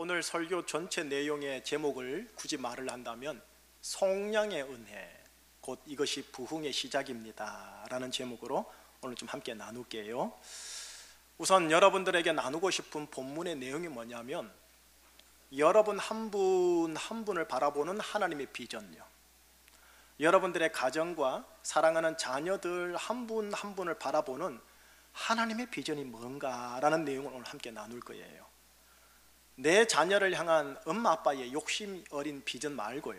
오늘 설교 전체 내용의 제목을 굳이 말을 한다면 성량의 은혜, 곧 이것이 부흥의 시작입니다 라는 제목으로 오늘 좀 함께 나눌게요. 우선 여러분들에게 나누고 싶은 본문의 내용이 뭐냐면, 여러분 한 분 한 분을 바라보는 하나님의 비전요, 여러분들의 가정과 사랑하는 자녀들 한 분 한 분을 바라보는 하나님의 비전이 뭔가라는 내용을 오늘 함께 나눌 거예요. 내 자녀를 향한 엄마 아빠의 욕심 어린 비전 말고요,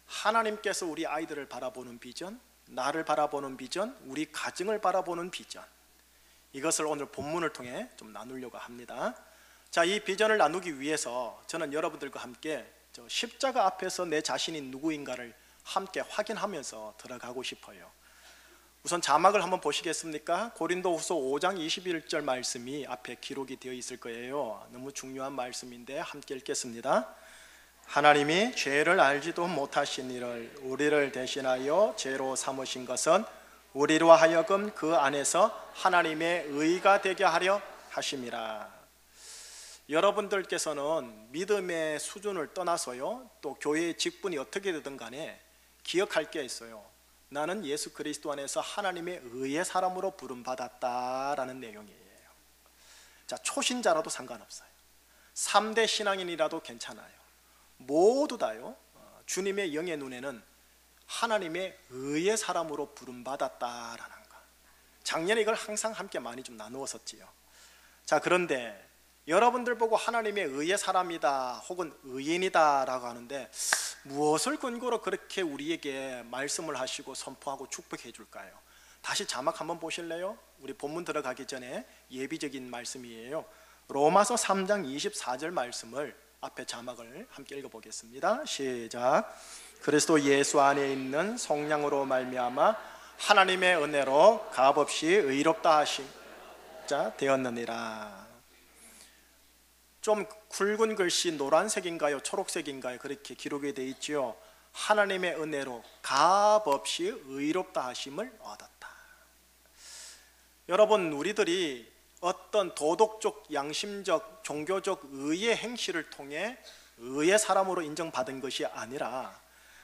하나님께서 우리 아이들을 바라보는 비전, 나를 바라보는 비전, 우리 가정을 바라보는 비전, 이것을 오늘 본문을 통해 좀 나누려고 합니다. 자, 이 비전을 나누기 위해서 저는 여러분들과 함께 십자가 앞에서 내 자신이 누구인가를 함께 확인하면서 들어가고 싶어요. 우선 자막을 한번 보시겠습니까? 고린도후서 5장 21절 말씀이 앞에 기록이 되어 있을 거예요. 너무 중요한 말씀인데 함께 읽겠습니다. 하나님이 죄를 알지도 못하신 이를 우리를 대신하여 죄로 삼으신 것은 우리로 하여금 그 안에서 하나님의 의가 되게 하려 하심이라. 여러분들께서는 믿음의 수준을 떠나서요, 또 교회의 직분이 어떻게 되든 간에 기억할 게 있어요. 나는 예수 그리스도 안에서 하나님의 의의 사람으로 부름받았다라는 내용이에요. 자, 초신자라도 상관없어요. 3대 신앙인이라도 괜찮아요. 모두 다요, 주님의 영의 눈에는 하나님의 의의 사람으로 부름받았다라는 것. 작년에 이걸 항상 함께 많이 좀 나누었었지요. 자, 그런데 여러분들 보고 하나님의 의의 사람이다 혹은 의인이다 라고 하는데, 무엇을 근거로 그렇게 우리에게 말씀을 하시고 선포하고 축복해 줄까요? 다시 자막 한번 보실래요? 우리 본문 들어가기 전에 예비적인 말씀이에요. 로마서 3장 24절 말씀을 앞에 자막을 함께 읽어보겠습니다. 시작. 그리스도 예수 안에 있는 성령으로 말미암아 하나님의 은혜로 값없이 의롭다 하심 자 되었느니라. 좀 굵은 글씨, 노란색인가요? 초록색인가요? 그렇게 기록이 되어 있죠. 하나님의 은혜로 값없이 의롭다 하심을 얻었다. 여러분, 우리들이 어떤 도덕적, 양심적, 종교적 의의 행실을 통해 의의 사람으로 인정받은 것이 아니라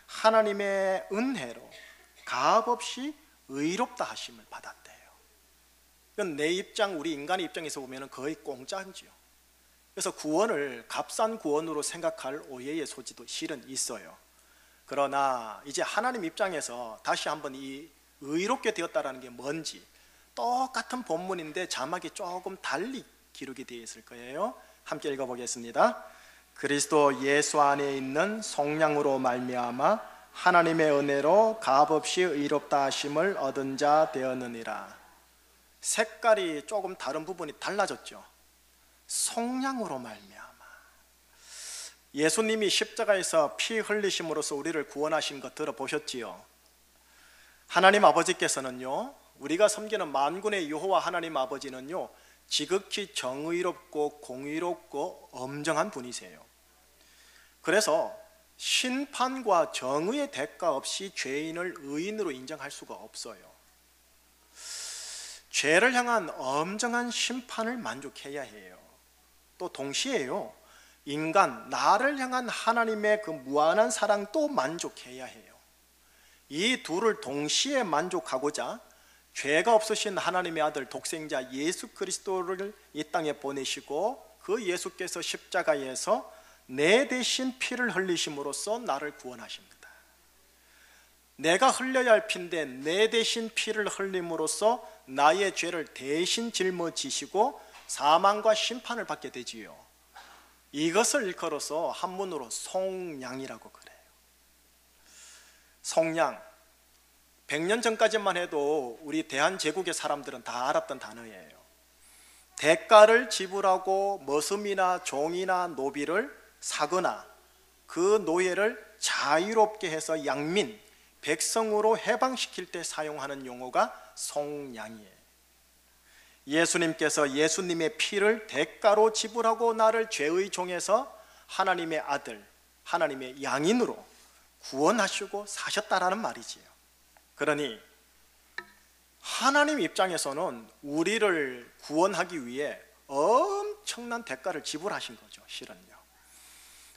하나님의 은혜로 값없이 의롭다 하심을 받았대요. 이건 내 입장, 우리 인간의 입장에서 보면 거의 공짜지요. 그래서 구원을 값싼 구원으로 생각할 오해의 소지도 실은 있어요. 그러나 이제 하나님 입장에서 다시 한번 이 의롭게 되었다라는 게 뭔지, 똑같은 본문인데 자막이 조금 달리 기록이 되어 있을 거예요. 함께 읽어보겠습니다. 그리스도 예수 안에 있는 성령으로 말미암아 하나님의 은혜로 값없이 의롭다 하심을 얻은 자 되었느니라. 색깔이 조금 다른 부분이 달라졌죠. 성령으로 말미암아. 예수님이 십자가에서 피 흘리심으로써 우리를 구원하신 것 들어보셨지요? 하나님 아버지께서는요, 우리가 섬기는 만군의 여호와 하나님 아버지는요, 지극히 정의롭고 공의롭고 엄정한 분이세요. 그래서 심판과 정의의 대가 없이 죄인을 의인으로 인정할 수가 없어요. 죄를 향한 엄정한 심판을 만족해야 해요. 또 동시에요, 인간, 나를 향한 하나님의 그 무한한 사랑도 만족해야 해요. 이 둘을 동시에 만족하고자 죄가 없으신 하나님의 아들 독생자 예수 그리스도를 이 땅에 보내시고, 그 예수께서 십자가에서 내 대신 피를 흘리심으로써 나를 구원하십니다. 내가 흘려야 할 피인데 내 대신 피를 흘림으로써 나의 죄를 대신 짊어지시고 사망과 심판을 받게 되지요. 이것을 일컬어서 한문으로 성량이라고 그래요. 성량, 100년 전까지만 해도 우리 대한제국의 사람들은 다 알았던 단어예요. 대가를 지불하고 머슴이나 종이나 노비를 사거나 그 노예를 자유롭게 해서 양민, 백성으로 해방시킬 때 사용하는 용어가 성량이에요. 예수님께서 예수님의 피를 대가로 지불하고 나를 죄의 종에서 하나님의 아들, 하나님의 양인으로 구원하시고 사셨다라는 말이지요. 그러니 하나님 입장에서는 우리를 구원하기 위해 엄청난 대가를 지불하신 거죠, 실은요.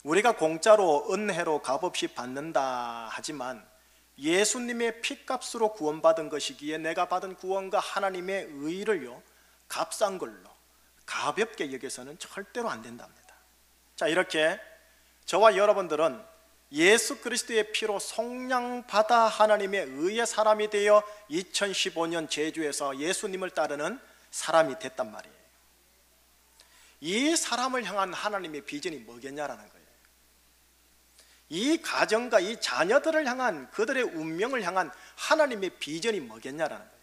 우리가 공짜로 은혜로 값없이 받는다 하지만 예수님의 피값으로 구원받은 것이기에 내가 받은 구원과 하나님의 의를요 값싼 걸로 가볍게 여겨서는 절대로 안 된답니다. 자, 이렇게 저와 여러분들은 예수 그리스도의 피로 속량받아 하나님의 의의 사람이 되어 2015년 제주에서 예수님을 따르는 사람이 됐단 말이에요. 이 사람을 향한 하나님의 비전이 뭐겠냐라는 거예요. 이 가정과 이 자녀들을 향한, 그들의 운명을 향한 하나님의 비전이 뭐겠냐라는 거예요.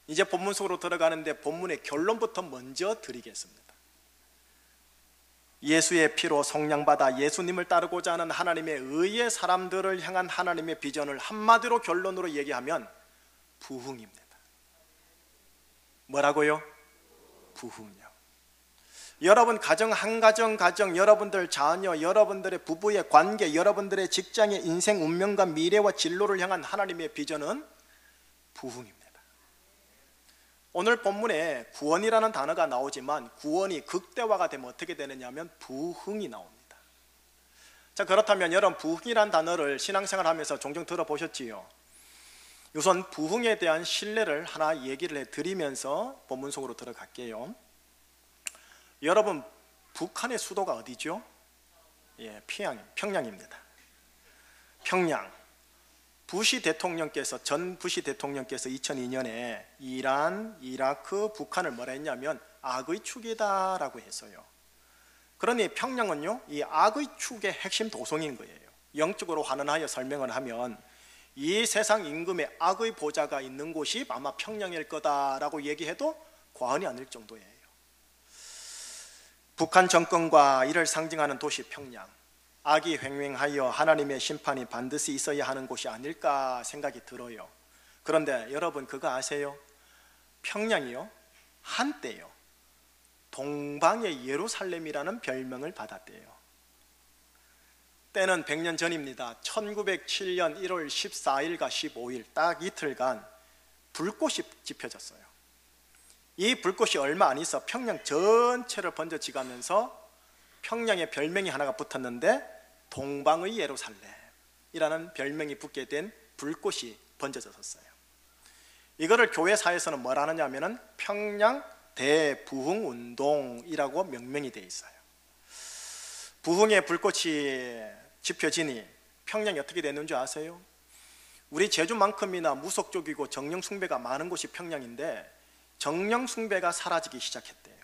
이제 본문 속으로 들어가는데 본문의 결론부터 먼저 드리겠습니다. 예수의 피로 속량받아 예수님을 따르고자 하는 하나님의 의의 사람들을 향한 하나님의 비전을 한마디로 결론으로 얘기하면 부흥입니다. 뭐라고요? 부흥이요. 여러분 가정, 한 가정, 여러분들 자녀, 여러분들의 부부의 관계, 여러분들의 직장의 인생 운명과 미래와 진로를 향한 하나님의 비전은 부흥입니다. 오늘 본문에 구원이라는 단어가 나오지만 구원이 극대화가 되면 어떻게 되느냐 하면 부흥이 나옵니다. 자, 그렇다면 여러분 부흥이라는 단어를 신앙생활 하면서 종종 들어보셨지요? 우선 부흥에 대한 신뢰를 하나 얘기를 해드리면서 본문 속으로 들어갈게요. 여러분 북한의 수도가 어디죠? 예, 평양입니다. 평양. 전 부시 대통령께서 2002년에 이란, 이라크, 북한을 뭐라 했냐면 악의 축이다라고 했어요. 그러니 평양은요, 이 악의 축의 핵심 도성인 거예요. 영적으로 환원하여 설명을 하면 이 세상 임금의 악의 보좌가 있는 곳이 아마 평양일 거다라고 얘기해도 과언이 아닐 정도예요. 북한 정권과 이를 상징하는 도시 평양, 악이 횡행하여 하나님의 심판이 반드시 있어야 하는 곳이 아닐까 생각이 들어요. 그런데 여러분 그거 아세요? 평양이요, 한때요 동방의 예루살렘이라는 별명을 받았대요. 때는 100년 전입니다. 1907년 1월 14일과 15일 딱 이틀간 불꽃이 지펴졌어요. 이 불꽃이 얼마 안 있어 평양 전체를 번져지가면서 평양의 별명이 하나가 붙었는데 동방의 예루살렘이라는 별명이 붙게 된 불꽃이 번져졌어요. 이거를 교회사에서는 뭐라 하느냐 하면은 평양 대부흥운동이라고 명명이 되어 있어요. 부흥의 불꽃이 지펴지니 평양이 어떻게 됐는 줄 아세요? 우리 제주만큼이나 무속적이고 정령 숭배가 많은 곳이 평양인데 정령 숭배가 사라지기 시작했대요.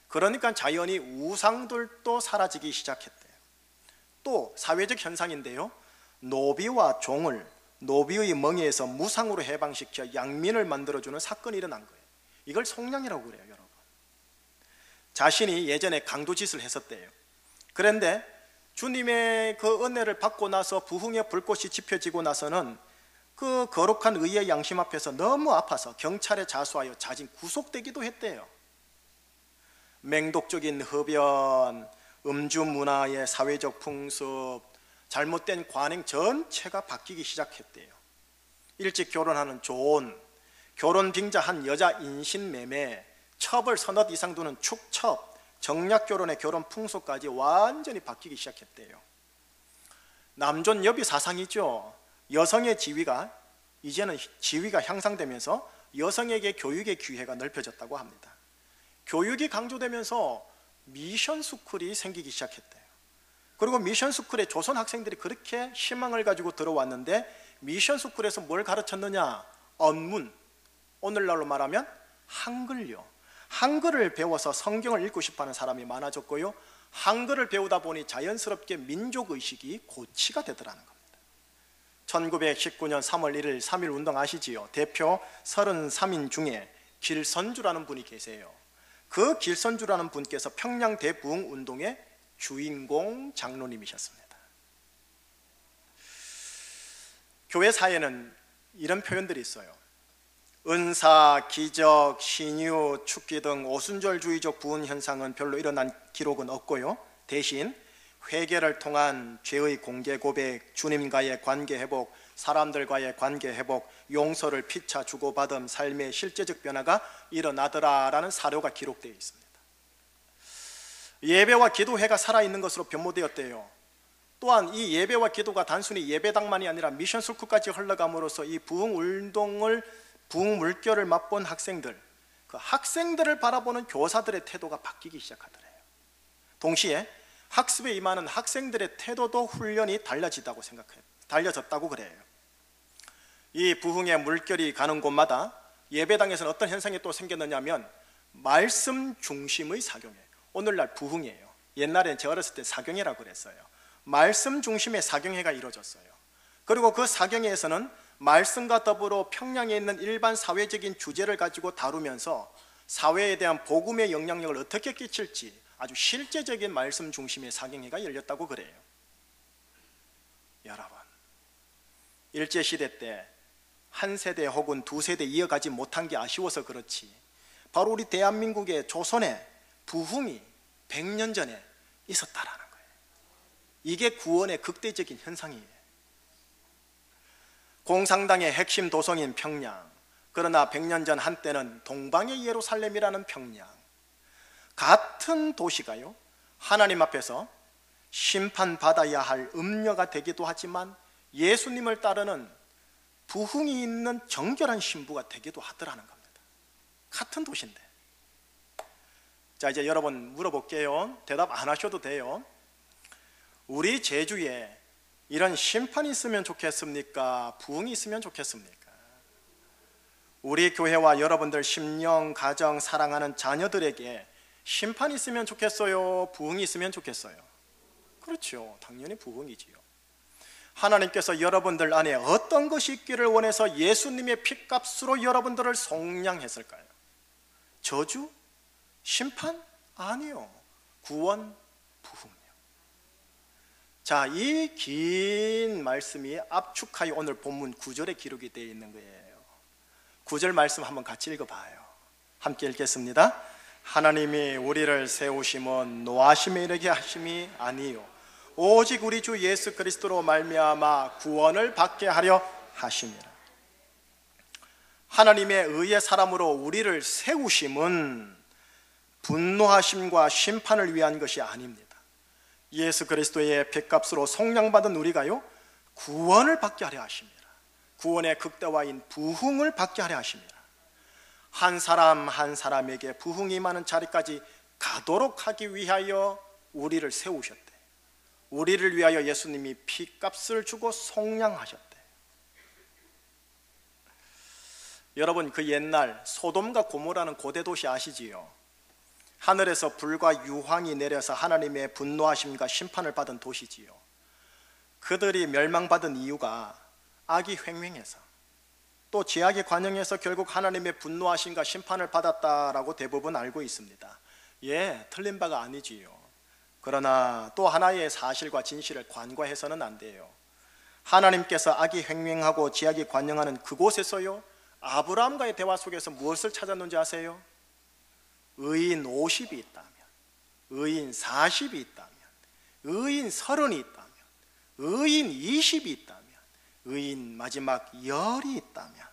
그러니까 자연히 우상들도 사라지기 시작했대요. 또 사회적 현상인데요, 노비와 종을 노비의 멍에에서 무상으로 해방시켜 양민을 만들어주는 사건이 일어난 거예요. 이걸 속량이라고 그래요. 여러분, 자신이 예전에 강도짓을 했었대요. 그런데 주님의 그 은혜를 받고 나서 부흥의 불꽃이 지펴지고 나서는 그 거룩한 의의 양심 앞에서 너무 아파서 경찰에 자수하여 자진 구속되기도 했대요. 맹독적인 흡연, 음주 문화의 사회적 풍습, 잘못된 관행 전체가 바뀌기 시작했대요. 일찍 결혼하는 조언, 결혼 빙자한 여자 인신매매, 첩을 서너 이상 두는 축첩, 정략결혼의 결혼 풍속까지 완전히 바뀌기 시작했대요. 남존 여비 사상이죠. 여성의 지위가 이제는 지위가 향상되면서 여성에게 교육의 기회가 넓혀졌다고 합니다. 교육이 강조되면서 미션 스쿨이 생기기 시작했대요. 그리고 미션 스쿨에 조선 학생들이 그렇게 희망을 가지고 들어왔는데 미션 스쿨에서 뭘 가르쳤느냐? 언문, 오늘날로 말하면 한글요. 한글을 배워서 성경을 읽고 싶어하는 사람이 많아졌고요, 한글을 배우다 보니 자연스럽게 민족의식이 고취가 되더라는 겁니다. 1919년 3월 1일 3.1 운동 아시지요? 대표 33인 중에 길선주라는 분이 계세요. 그 길선주라는 분께서 평양 대부흥 운동의 주인공 장로님이셨습니다. 교회 사회는 이런 표현들이 있어요. 은사, 기적, 신유, 축기 등 오순절주의적 부흥 현상은 별로 일어난 기록은 없고요, 대신 회개를 통한 죄의 공개 고백, 주님과의 관계 회복, 사람들과의 관계 회복, 용서를 피차 주고받음, 삶의 실제적 변화가 일어나더라라는 사료가 기록되어 있습니다. 예배와 기도회가 살아있는 것으로 변모되었대요. 또한 이 예배와 기도가 단순히 예배당만이 아니라 미션 스쿨까지 흘러감으로써 이 부흥 물결을 맛본 학생들, 그 학생들을 바라보는 교사들의 태도가 바뀌기 시작하더래요. 동시에 학습에 임하는 학생들의 태도도 훈련이 달라졌다고 그래요. 이 부흥의 물결이 가는 곳마다 예배당에서는 어떤 현상이 또 생겼느냐면 말씀 중심의 사경회. 오늘날 부흥이에요. 옛날엔 제가 어렸을 때 사경회라고 그랬어요. 말씀 중심의 사경회가 이루어졌어요. 그리고 그 사경회에서는 말씀과 더불어 평양에 있는 일반 사회적인 주제를 가지고 다루면서 사회에 대한 복음의 영향력을 어떻게 끼칠지 아주 실제적인 말씀 중심의 사경회가 열렸다고 그래요. 여러분, 일제시대 때 한 세대 혹은 두 세대 이어가지 못한 게 아쉬워서 그렇지, 바로 우리 대한민국의 조선의 부흥이 100년 전에 있었다라는 거예요. 이게 구원의 극대적인 현상이에요. 공산당의 핵심 도성인 평양, 그러나 100년 전 한때는 동방의 예루살렘이라는 평양, 같은 도시가요, 하나님 앞에서 심판받아야 할 음녀가 되기도 하지만 예수님을 따르는 부흥이 있는 정결한 신부가 되기도 하더라는 겁니다. 같은 도시인데. 자, 이제 여러분 물어볼게요. 대답 안 하셔도 돼요. 우리 제주에 이런 심판이 있으면 좋겠습니까? 부흥이 있으면 좋겠습니까? 우리 교회와 여러분들 심령, 가정, 사랑하는 자녀들에게 심판이 있으면 좋겠어요? 부흥이 있으면 좋겠어요? 그렇죠. 당연히 부흥이지요. 하나님께서 여러분들 안에 어떤 것이 있기를 원해서 예수님의 핏값으로 여러분들을 속량했을까요? 저주? 심판? 아니요. 구원, 부흥이요. 자, 이 긴 말씀이 압축하여 오늘 본문 9절에 기록이 되어 있는 거예요. 9절 말씀 한번 같이 읽어봐요. 함께 읽겠습니다. 하나님이 우리를 세우심은 노하심에 이르게 하심이 아니요 오직 우리 주 예수 그리스도로 말미암아 구원을 받게 하려 하심이라. 하나님의 의의 사람으로 우리를 세우심은 분노하심과 심판을 위한 것이 아닙니다. 예수 그리스도의 핏값으로 속량받은 우리가요, 구원을 받게 하려 하심이라. 구원의 극대화인 부흥을 받게 하려 하심이라. 한 사람 한 사람에게 부흥이 임하는 자리까지 가도록 하기 위하여 우리를 세우셨대. 우리를 위하여 예수님이 핏값을 주고 속량하셨대. 여러분, 그 옛날 소돔과 고모라는 고대 도시 아시지요? 하늘에서 불과 유황이 내려서 하나님의 분노하심과 심판을 받은 도시지요. 그들이 멸망받은 이유가 악이 횡행해서, 또 죄악의 관영에서 결국 하나님의 분노하심과 심판을 받았다라고 대부분 알고 있습니다. 예, 틀린 바가 아니지요. 그러나 또 하나의 사실과 진실을 간과해서는 안 돼요. 하나님께서 악이 횡행하고 죄악이 관영하는 그곳에서요, 아브라함과의 대화 속에서 무엇을 찾았는지 아세요? 의인 50이 있다면, 의인 40이 있다면, 의인 30이 있다면, 의인 20이 있다면, 의인 마지막 10이 있다면,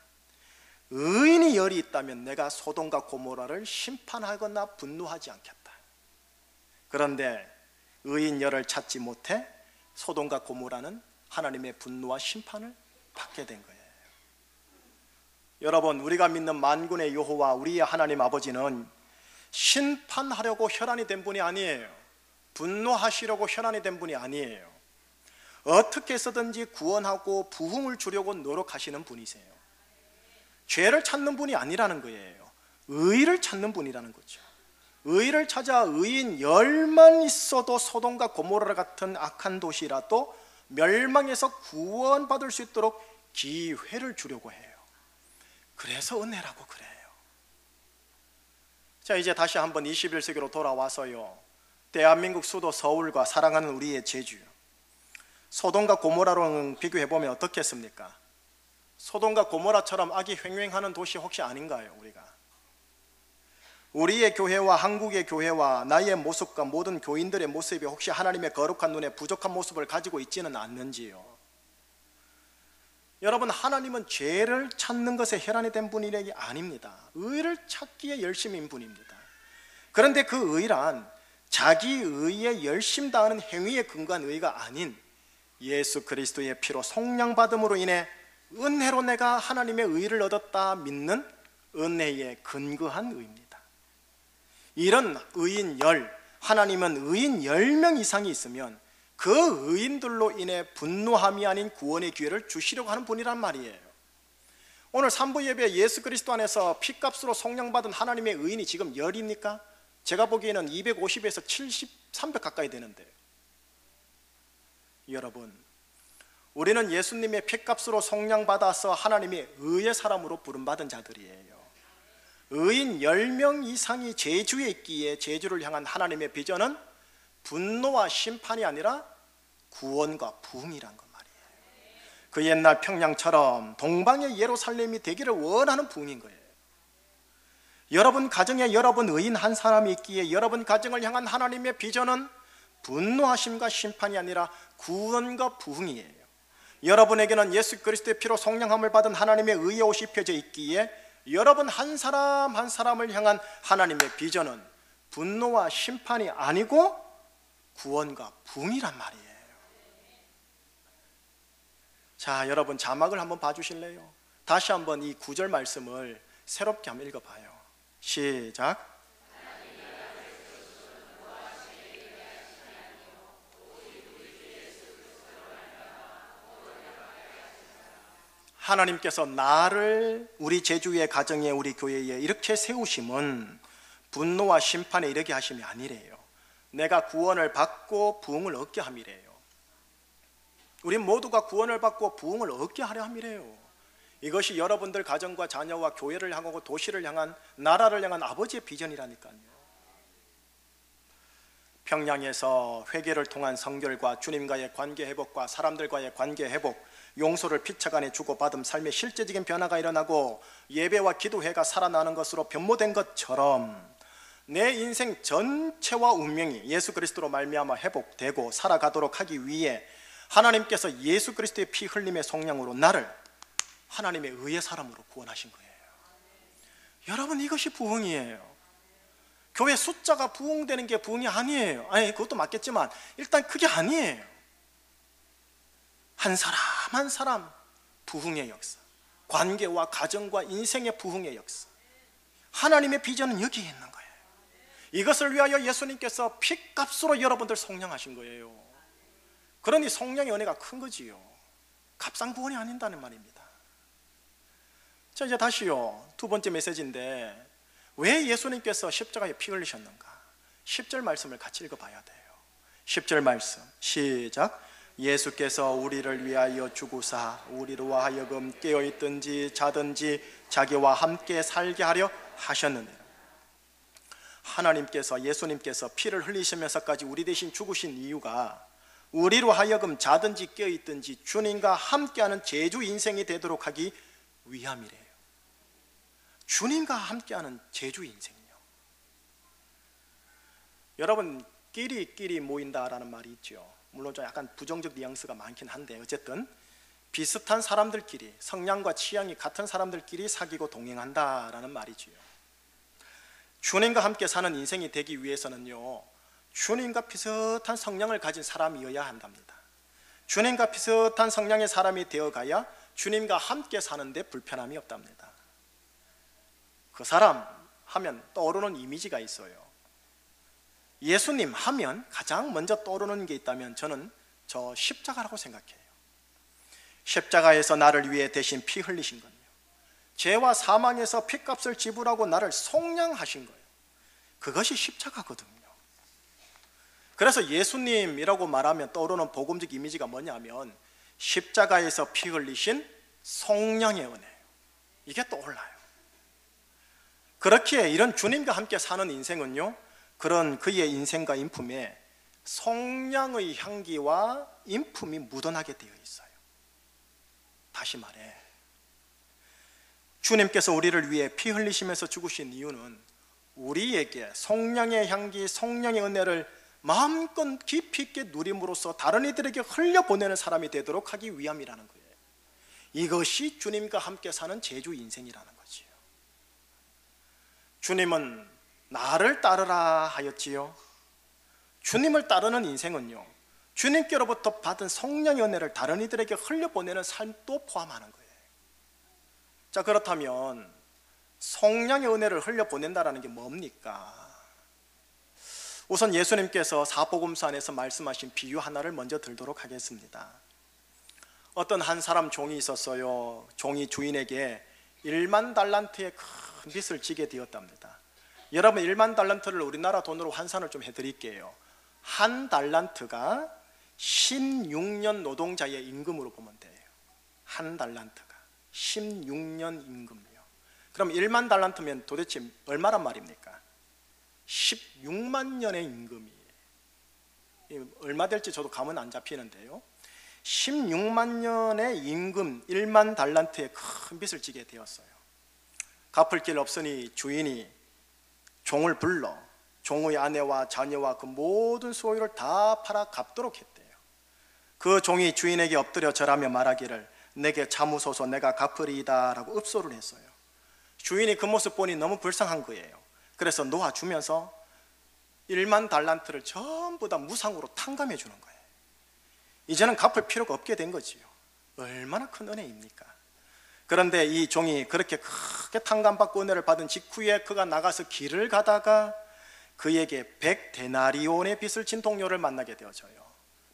의인이 10이 있다면 내가 소돔과 고모라를 심판하거나 분노하지 않겠다. 그런데 의인 10을 찾지 못해 소돔과 고모라는 하나님의 분노와 심판을 받게 된 거예요. 여러분, 우리가 믿는 만군의 여호와 우리의 하나님 아버지는 심판하려고 혈안이 된 분이 아니에요. 분노하시려고 혈안이 된 분이 아니에요. 어떻게 해서든지 구원하고 부흥을 주려고 노력하시는 분이세요. 죄를 찾는 분이 아니라는 거예요. 의를 찾는 분이라는 거죠. 의를 찾아 의인 10만 있어도 소돔과 고모라 같은 악한 도시라도 멸망해서 구원받을 수 있도록 기회를 주려고 해요. 그래서 은혜라고 그래요. 자, 이제 다시 한번 21세기로 돌아와서요, 대한민국 수도 서울과 사랑하는 우리의 제주, 소돔과 고모라랑 비교해보면 어떻겠습니까? 소돔과 고모라처럼 악이 횡행하는 도시 혹시 아닌가요? 우리의 교회와 한국의 교회와 나의 모습과 모든 교인들의 모습이 혹시 하나님의 거룩한 눈에 부족한 모습을 가지고 있지는 않는지요? 여러분, 하나님은 죄를 찾는 것에 혈안이 된 분이 아닙니다. 의를 찾기에 열심인 분입니다. 그런데 그 의란 자기 의에 열심 다하는 행위에 근거한 의가 아닌 예수 그리스도의 피로 속량 받음으로 인해 은혜로 내가 하나님의 의를 얻었다 믿는 은혜에 근거한 의입니다. 이런 의인 하나님은 의인 10명 이상이 있으면 그 의인들로 인해 분노함이 아닌 구원의 기회를 주시려고 하는 분이란 말이에요. 오늘 3부 예배 예수 그리스도 안에서 피값으로 속량받은 하나님의 의인이 지금 10입니까? 제가 보기에는 250에서 70, 300 가까이 되는데요. 여러분, 우리는 예수님의 피값으로 속량받아서 하나님의 의의 사람으로 부름받은 자들이에요. 의인 10명 이상이 제주에 있기에 제주를 향한 하나님의 비전은 분노와 심판이 아니라 구원과 부흥이란 것 말이에요. 그 옛날 평양처럼 동방의 예루살렘이 되기를 원하는 부흥인 거예요. 여러분 가정에 여러분 의인 한 사람이 있기에 여러분 가정을 향한 하나님의 비전은 분노하심과 심판이 아니라 구원과 부흥이에요. 여러분에게는 예수 그리스도의 피로 속량함을 받은 하나님의 의의 옷이 펴져 있기에 여러분 한 사람 한 사람을 향한 하나님의 비전은 분노와 심판이 아니고 구원과 부흥이란 말이에요. 자, 여러분 자막을 한번 봐주실래요? 다시 한번 이 9절 말씀을 새롭게 한번 읽어봐요. 시작. 하나님께서 나를 우리 제주의 가정에 우리 교회에 이렇게 세우심은 분노와 심판에 이르게 하심이 아니래요. 내가 구원을 받고 부흥을 얻게 함이래요. 우리 모두가 구원을 받고 부흥을 얻게 하려 함이래요. 이것이 여러분들 가정과 자녀와 교회를 향하고 도시를 향한 나라를 향한 아버지의 비전이라니까요. 평양에서 회개를 통한 성결과 주님과의 관계 회복과 사람들과의 관계 회복, 용서를 피차간에 주고받음 삶의 실제적인 변화가 일어나고 예배와 기도회가 살아나는 것으로 변모된 것처럼 내 인생 전체와 운명이 예수 그리스도로 말미암아 회복되고 살아가도록 하기 위해 하나님께서 예수 그리스도의 피 흘림의 속량으로 나를 하나님의 의의 사람으로 구원하신 거예요. 여러분, 이것이 부흥이에요. 교회 숫자가 부흥되는 게 부흥이 아니에요. 아니, 그것도 맞겠지만 일단 그게 아니에요. 한 사람 한 사람 부흥의 역사, 관계와 가정과 인생의 부흥의 역사, 하나님의 비전은 여기에 있는 거예요. 이것을 위하여 예수님께서 피값으로 여러분들 속량하신 거예요. 그러니 속량의 은혜가 큰 거지요. 값싼 구원이 아닌다는 말입니다. 자, 이제 다시요, 두 번째 메시지인데, 왜 예수님께서 십자가에 피 흘리셨는가? 10절 말씀을 같이 읽어봐야 돼요. 10절 말씀 시작. 예수께서 우리를 위하여 죽으사 우리로 하여금 깨어있든지 자든지 자기와 함께 살게 하려 하셨느니라. 하나님께서, 예수님께서 피를 흘리시면서까지 우리 대신 죽으신 이유가 우리로 하여금 자든지 깨어있든지 주님과 함께하는 제주 인생이 되도록 하기 위함이래요. 주님과 함께하는 제주 인생이요. 여러분, 끼리 모인다라는 말이 있죠. 물론 좀 약간 부정적 뉘앙스가 많긴 한데 어쨌든 비슷한 사람들끼리, 성향과 취향이 같은 사람들끼리 사귀고 동행한다라는 말이지요. 주님과 함께 사는 인생이 되기 위해서는요, 주님과 비슷한 성향을 가진 사람이어야 한답니다. 주님과 비슷한 성향의 사람이 되어가야 주님과 함께 사는데 불편함이 없답니다. 그 사람 하면 떠오르는 이미지가 있어요. 예수님 하면 가장 먼저 떠오르는 게 있다면 저는 저 십자가라고 생각해요. 십자가에서 나를 위해 대신 피 흘리신 거예요. 죄와 사망에서 피값을 지불하고 나를 속량하신 거예요. 그것이 십자가거든요. 그래서 예수님이라고 말하면 떠오르는 복음적 이미지가 뭐냐면 십자가에서 피 흘리신 속량의 은혜예요. 이게 떠올라요. 그렇기에 이런 주님과 함께 사는 인생은요, 그런 그의 인생과 인품에 속량의 향기와 인품이 묻어나게 되어 있어요. 다시 말해, 주님께서 우리를 위해 피 흘리시면서 죽으신 이유는 우리에게 속량의 향기, 속량의 은혜를 마음껏 깊이 있게 누림으로써 다른 이들에게 흘려보내는 사람이 되도록 하기 위함이라는 거예요. 이것이 주님과 함께 사는 제주 인생이라는 거지요. 주님은 나를 따르라 하였지요. 주님을 따르는 인생은요, 주님께로부터 받은 성령의 은혜를 다른 이들에게 흘려보내는 삶도 포함하는 거예요. 자, 그렇다면 성령의 은혜를 흘려보낸다는 게 뭡니까? 우선 예수님께서 사복음서 안에서 말씀하신 비유 하나를 먼저 들도록 하겠습니다. 어떤 한 사람 종이 있었어요. 종이 주인에게 1만 달란트의 큰 빚을 지게 되었답니다. 여러분, 1만 달란트를 우리나라 돈으로 환산을 좀 해드릴게요. 한 달란트가 16년 노동자의 임금으로 보면 돼요. 한 달란트가 16년 임금이요. 그럼 1만 달란트면 도대체 얼마란 말입니까? 16만 년의 임금이에요. 얼마 될지 저도 감은 안 잡히는데요, 16만 년의 임금 1만 달란트의 큰 빚을 지게 되었어요. 갚을 길 없으니 주인이 종을 불러 종의 아내와 자녀와 그 모든 소유를 다 팔아 갚도록 했대요. 그 종이 주인에게 엎드려 절하며 말하기를 내게 참으소서, 내가 갚으리이다 라고 읍소를 했어요. 주인이 그 모습 보니 너무 불쌍한 거예요. 그래서 놓아주면서 1만 달란트를 전부 다 무상으로 탕감해 주는 거예요. 이제는 갚을 필요가 없게 된 거지요. 얼마나 큰 은혜입니까? 그런데 이 종이 그렇게 크게 탕감받고 은혜를 받은 직후에 그가 나가서 길을 가다가 그에게 100데나리온의 빚을 진 동료를 만나게 되어져요.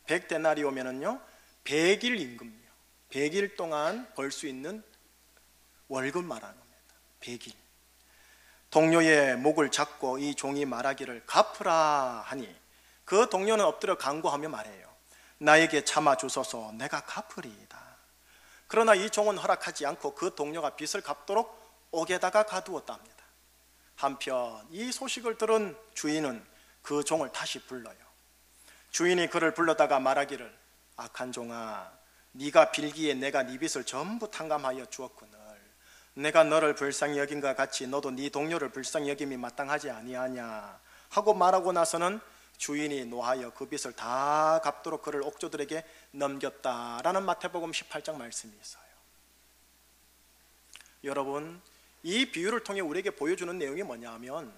100데나리온이면요 100일 임금이요. 100일 동안 벌 수 있는 월급 말하는 겁니다. 100일. 동료의 목을 잡고 이 종이 말하기를 갚으라 하니 그 동료는 엎드려 간구하며 말해요. 나에게 참아 주소서, 내가 갚으리이다. 그러나 이 종은 허락하지 않고 그 동료가 빚을 갚도록 옥에다가 가두었답니다. 한편 이 소식을 들은 주인은 그 종을 다시 불러요. 주인이 그를 불러다가 말하기를 악한 종아, 네가 빌기에 내가 네 빚을 전부 탕감하여 주었거늘 내가 너를 불쌍히 여긴과 같이 너도 네 동료를 불쌍히 여김이 마땅하지 아니하냐 하고 말하고 나서는 주인이 노하여 그 빚을 다 갚도록 그를 옥조들에게 넘겼다라는 마태복음 18장 말씀이 있어요. 여러분, 이 비유를 통해 우리에게 보여주는 내용이 뭐냐 하면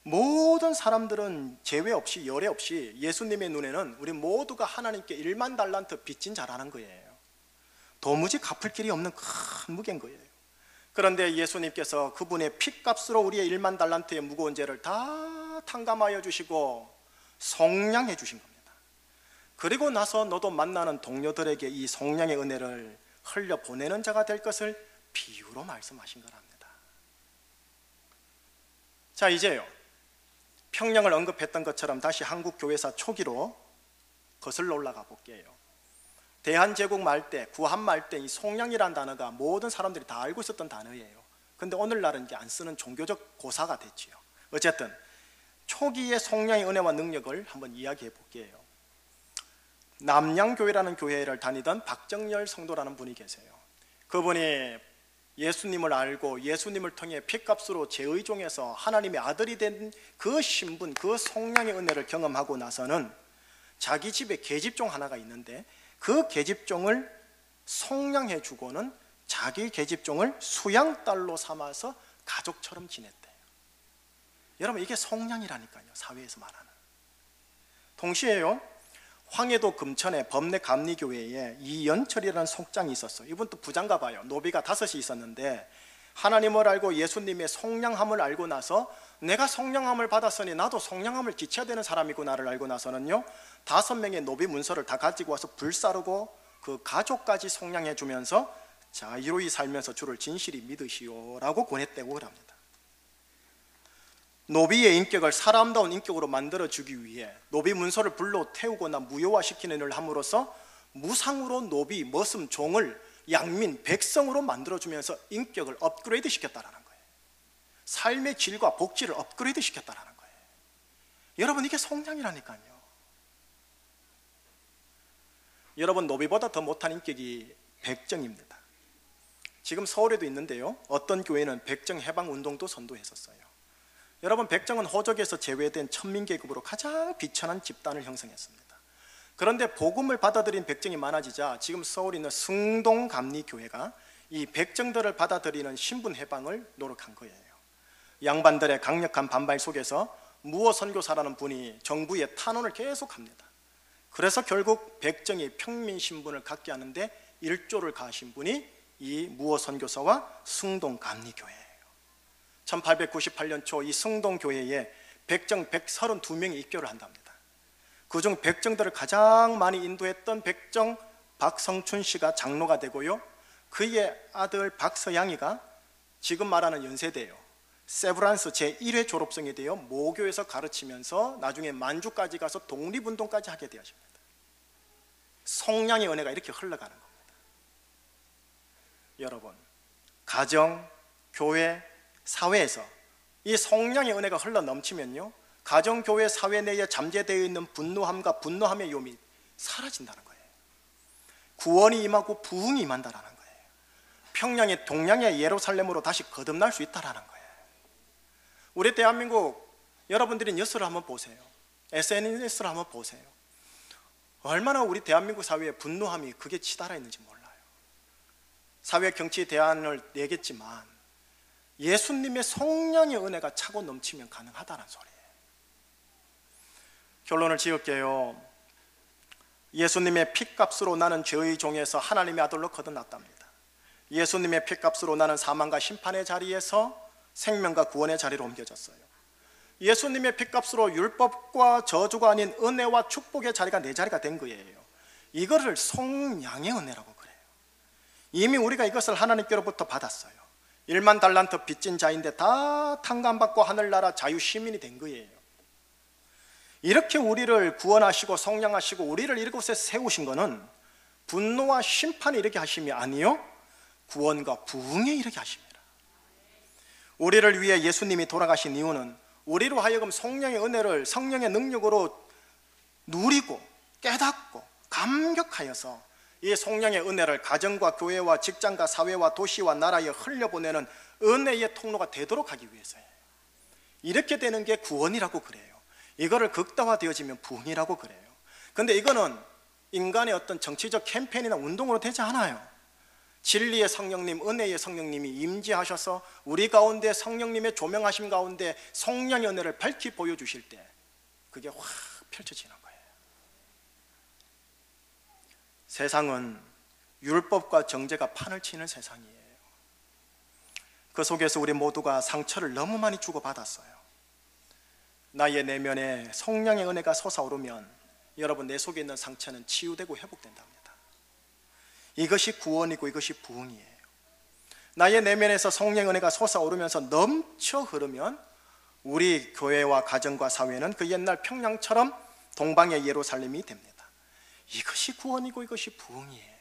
모든 사람들은 제외 없이 열애 없이 예수님의 눈에는 우리 모두가 하나님께 1만 달란트 빚진 자라는 거예요. 도무지 갚을 길이 없는 큰 무게인 거예요. 그런데 예수님께서 그분의 핏값으로 우리의 1만 달란트의 무거운 죄를 다 탕감하여 주시고 성량해 주신 겁니다. 그리고 나서 너도 만나는 동료들에게 이 성량의 은혜를 흘려보내는 자가 될 것을 비유로 말씀하신 거랍니다. 자, 이제요, 평양을 언급했던 것처럼 다시 한국교회사 초기로 거슬러 올라가 볼게요. 대한제국 말 때, 구한 말 때 이 성량이라는 단어가 모든 사람들이 다 알고 있었던 단어예요. 근데 오늘날은 이제 안 쓰는 종교적 고사가 됐지요. 어쨌든 초기의 성량의 은혜와 능력을 한번 이야기해 볼게요. 남양교회라는 교회를 다니던 박정열 성도라는 분이 계세요. 그분이 예수님을 알고 예수님을 통해 핏값으로 제의종에서 하나님의 아들이 된 그 신분, 그 성량의 은혜를 경험하고 나서는 자기 집에 계집종 하나가 있는데 그 계집종을 성량해 주고는 자기 계집종을 수양딸로 삼아서 가족처럼 지냈대요. 여러분, 이게 성량이라니까요. 사회에서 말하는. 동시에요, 황해도 금천의 범내 감리교회에 이연철이라는 속장이 있었어요. 이분도 부장가 봐요. 노비가 5이 있었는데 하나님을 알고 예수님의 성량함을 알고 나서 내가 성량함을 받았으니 나도 성량함을 지쳐야 되는 사람이구나를 알고 나서는요 5명의 노비 문서를 다 가지고 와서 불사르고 그 가족까지 성량해 주면서 자유로이 살면서 주를 진실히 믿으시오 라고 권했다고 합니다. 노비의 인격을 사람다운 인격으로 만들어주기 위해 노비 문서를 불로 태우거나 무효화시키는 일을 함으로써 무상으로 노비, 머슴, 종을 양민, 백성으로 만들어주면서 인격을 업그레이드 시켰다는 거예요. 삶의 질과 복지를 업그레이드 시켰다는 거예요. 여러분, 이게 성량이라니까요. 여러분, 노비보다 더 못한 인격이 백정입니다. 지금 서울에도 있는데요, 어떤 교회는 백정 해방 운동도 선도했었어요. 여러분, 백정은 호적에서 제외된 천민계급으로 가장 비천한 집단을 형성했습니다. 그런데 복음을 받아들인 백정이 많아지자 지금 서울에 있는 승동감리교회가 이 백정들을 받아들이는 신분 해방을 노력한 거예요. 양반들의 강력한 반발 속에서 무어 선교사라는 분이 정부에 탄원을 계속합니다. 그래서 결국 백정이 평민 신분을 갖게 하는데 일조를 가하신 분이 이 무어 선교사와 승동 감리교회예요. 1898년 초 이 승동 교회에 백정 132명이 입교를 한답니다. 그중 백정들을 가장 많이 인도했던 백정 박성춘 씨가 장로가 되고요, 그의 아들 박서양이가 지금 말하는 연세대요 세브란스 제1회 졸업생이 되어 모교에서 가르치면서 나중에 만주까지 가서 독립운동까지 하게 되었습니다. 성량의 은혜가 이렇게 흘러가는 겁니다. 여러분, 가정, 교회, 사회에서 이 성량의 은혜가 흘러 넘치면요, 가정, 교회, 사회 내에 잠재되어 있는 분노함과 분노함의 요미 사라진다는 거예요. 구원이 임하고 부흥이 임한다는 거예요. 평양의 동양의 예루살렘으로 다시 거듭날 수 있다는 거예요. 우리 대한민국 여러분들이 뉴스를 한번 보세요. SNS를 한번 보세요. 얼마나 우리 대한민국 사회에 분노함이 그게 치달아 있는지 몰라요. 사회 정치 대안을 내겠지만 예수님의 성령의 은혜가 차고 넘치면 가능하다는 소리예요. 결론을 지을게요. 예수님의 피값으로 나는 죄의 종에서 하나님의 아들로 거듭났답니다. 예수님의 피값으로 나는 사망과 심판의 자리에서 생명과 구원의 자리로 옮겨졌어요. 예수님의 피값으로 율법과 저주가 아닌 은혜와 축복의 자리가 내 자리가 된 거예요. 이거를 성량의 은혜라고 그래요. 이미 우리가 이것을 하나님께로부터 받았어요. 1만 달란트 빚진 자인데 다 탕감받고 하늘나라 자유 시민이 된 거예요. 이렇게 우리를 구원하시고 성량하시고 우리를 이곳에 세우신 것은 분노와 심판에 이르게 하심이 아니요 구원과 부흥에 이르게 하십니다. 우리를 위해 예수님이 돌아가신 이유는 우리로 하여금 성령의 은혜를 성령의 능력으로 누리고 깨닫고 감격하여서 이 성령의 은혜를 가정과 교회와 직장과 사회와 도시와 나라에 흘려보내는 은혜의 통로가 되도록 하기 위해서예요. 이렇게 되는 게 구원이라고 그래요. 이거를 극다화되어지면 부흥이라고 그래요. 근데 이거는 인간의 어떤 정치적 캠페인이나 운동으로 되지 않아요. 진리의 성령님, 은혜의 성령님이 임재하셔서 우리 가운데 성령님의 조명하심 가운데 성령의 은혜를 밝히 보여주실 때 그게 확 펼쳐지는 거예요. 세상은 율법과 정죄가 판을 치는 세상이에요. 그 속에서 우리 모두가 상처를 너무 많이 주고받았어요. 나의 내면에 성령의 은혜가 솟아오르면 여러분 내 속에 있는 상처는 치유되고 회복된답니다. 이것이 구원이고 이것이 부흥이에요. 나의 내면에서 성령의 은혜가 솟아오르면서 넘쳐 흐르면 우리 교회와 가정과 사회는 그 옛날 평양처럼 동방의 예루살렘이 됩니다. 이것이 구원이고 이것이 부흥이에요.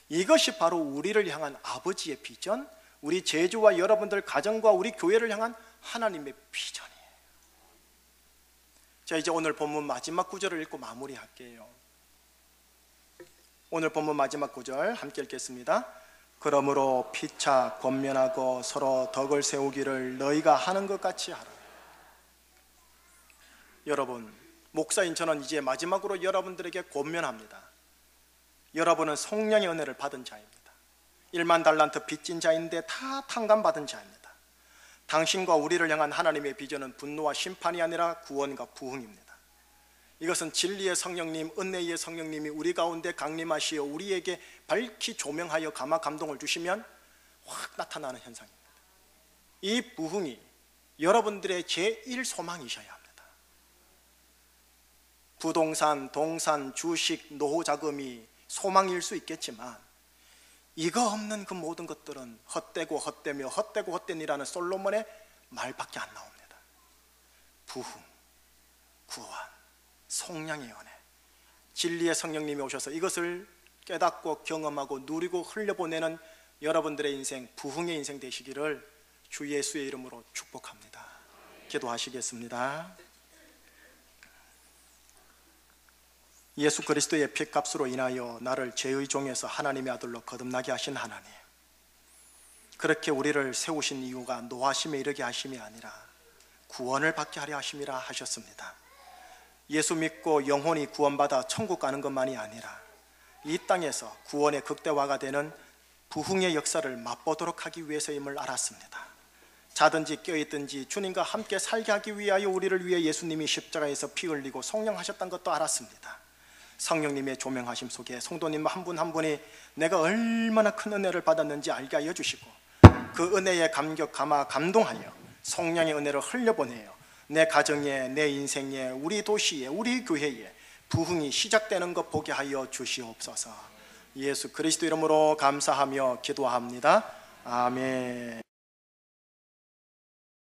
이것이 바로 우리를 향한 아버지의 비전, 우리 제주와 여러분들 가정과 우리 교회를 향한 하나님의 비전이에요. 자, 이제 오늘 본문 마지막 구절을 읽고 마무리할게요. 오늘 본문 마지막 구절 함께 읽겠습니다. 그러므로 피차 권면하고 서로 덕을 세우기를 너희가 하는 것 같이 하라. 여러분, 목사인 저는 이제 마지막으로 여러분들에게 권면합니다. 여러분은 성령의 은혜를 받은 자입니다. 1만 달란트 빚진 자인데 다 탕감받은 자입니다. 당신과 우리를 향한 하나님의 비전은 분노와 심판이 아니라 구원과 부흥입니다. 이것은 진리의 성령님, 은혜의 성령님이 우리 가운데 강림하시어 우리에게 밝히 조명하여 감화 감동을 주시면 확 나타나는 현상입니다. 이 부흥이 여러분들의 제1 소망이셔야 합니다. 부동산, 동산, 주식, 노후 자금이 소망일 수 있겠지만 이거 없는 그 모든 것들은 헛되고 헛되며 헛되고 헛된이라는 솔로몬의 말밖에 안 나옵니다. 부흥, 구원, 성령의 은혜, 진리의 성령님이 오셔서 이것을 깨닫고 경험하고 누리고 흘려보내는 여러분들의 인생, 부흥의 인생 되시기를 주 예수의 이름으로 축복합니다. 기도하시겠습니다. 예수 그리스도의 피값으로 인하여 나를 죄의 종에서 하나님의 아들로 거듭나게 하신 하나님, 그렇게 우리를 세우신 이유가 노하심에 이르게 하심이 아니라 구원을 받게 하려 하심이라 하셨습니다. 예수 믿고 영혼이 구원받아 천국 가는 것만이 아니라 이 땅에서 구원의 극대화가 되는 부흥의 역사를 맛보도록 하기 위해서임을 알았습니다. 자든지 깨어있든지 주님과 함께 살게 하기 위하여 우리를 위해 예수님이 십자가에서 피 흘리고 성령하셨던 것도 알았습니다. 성령님의 조명하심 속에 성도님 한 분 한 분이 내가 얼마나 큰 은혜를 받았는지 알게 하여 주시고, 그 은혜에 감동하여 성령의 은혜를 흘려보내요 내 가정에, 내 인생에, 우리 도시에, 우리 교회에 부흥이 시작되는 것 보게 하여 주시옵소서. 예수 그리스도 이름으로 감사하며 기도합니다. 아멘.